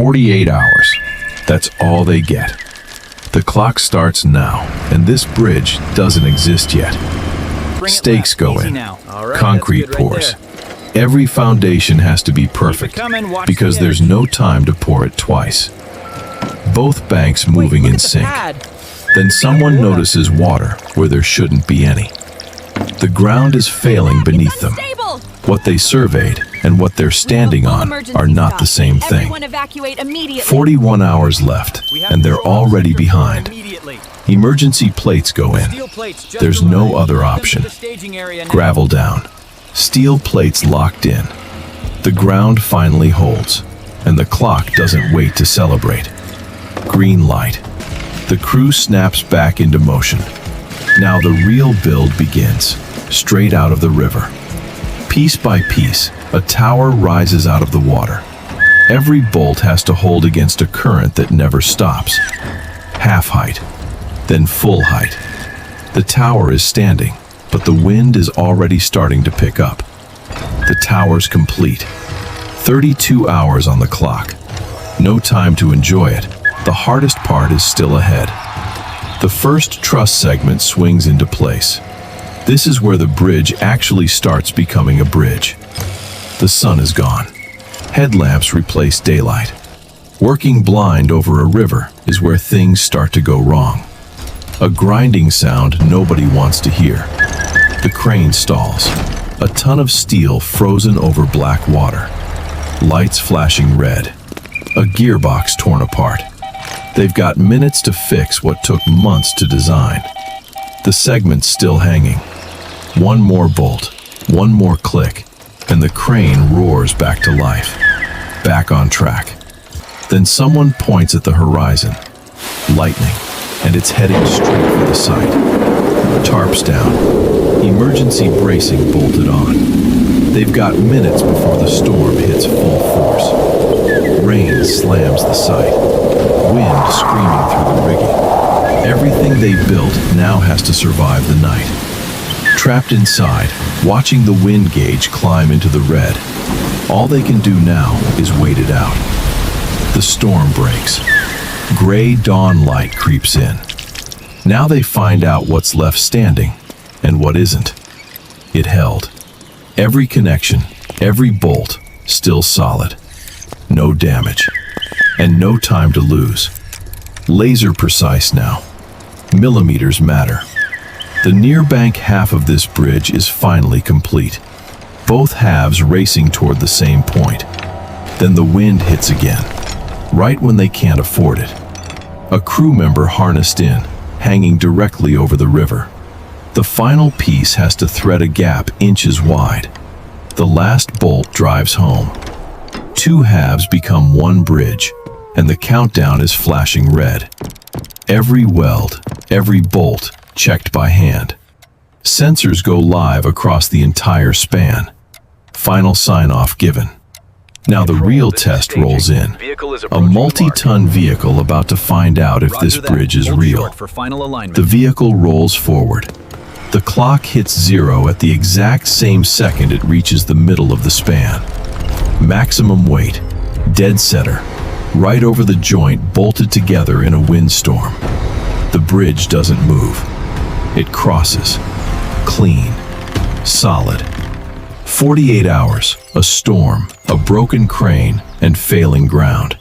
48 hours. That's all they get. The clock starts now, and this bridge doesn't exist yet. Stakes go in, concrete pours. Every foundation has to be perfect, because there's no time to pour it twice. Both banks moving in sync. Then someone notices water where there shouldn't be any. The ground is failing beneath them. What they surveyed and what they're standing on are not the same thing. 41 hours left, and they're already behind. Emergency plates go in. There's no other option. Gravel down. Steel plates locked in. The ground finally holds, and the clock doesn't wait to celebrate. Green light. The crew snaps back into motion. Now the real build begins, straight out of the river. Piece by piece, a tower rises out of the water. Every bolt has to hold against a current that never stops. Half height, then full height. The tower is standing, but the wind is already starting to pick up. The tower's complete. 32 hours on the clock. No time to enjoy it. The hardest part is still ahead. The first truss segment swings into place. This is where the bridge actually starts becoming a bridge. The sun is gone. Headlamps replace daylight. Working blind over a river is where things start to go wrong. A grinding sound nobody wants to hear. The crane stalls. A ton of steel frozen over black water. Lights flashing red. A gearbox torn apart. They've got minutes to fix what took months to design. The segment's still hanging. One more bolt, one more click, and the crane roars back to life. Back on track. Then someone points at the horizon. Lightning, and it's heading straight for the site. Tarps down. Emergency bracing bolted on. They've got minutes before the storm hits full force. Rain slams the site. Wind screaming through the rigging. Everything they built now has to survive the night. Trapped inside, watching the wind gauge climb into the red. All they can do now is wait it out. The storm breaks. Gray dawn light creeps in. Now they find out what's left standing and what isn't. It held. Every connection, every bolt, still solid. No damage. And no time to lose. Laser precise now. Millimeters matter. The near bank half of this bridge is finally complete. Both halves racing toward the same point. Then the wind hits again, right when they can't afford it. A crew member harnessed in, hanging directly over the river. The final piece has to thread a gap inches wide. The last bolt drives home. Two halves become one bridge, and the countdown is flashing red. Every weld, every bolt, checked by hand. Sensors go live across the entire span. Final sign-off given. Now the real test rolls in. A multi-ton vehicle about to find out if this bridge is real. The vehicle rolls forward. The clock hits 0 at the exact same second it reaches the middle of the span. Maximum weight, dead center, right over the joint bolted together in a windstorm. The bridge doesn't move. It crosses. Clean. Solid. 48 hours, a storm, a broken crane, and failing ground.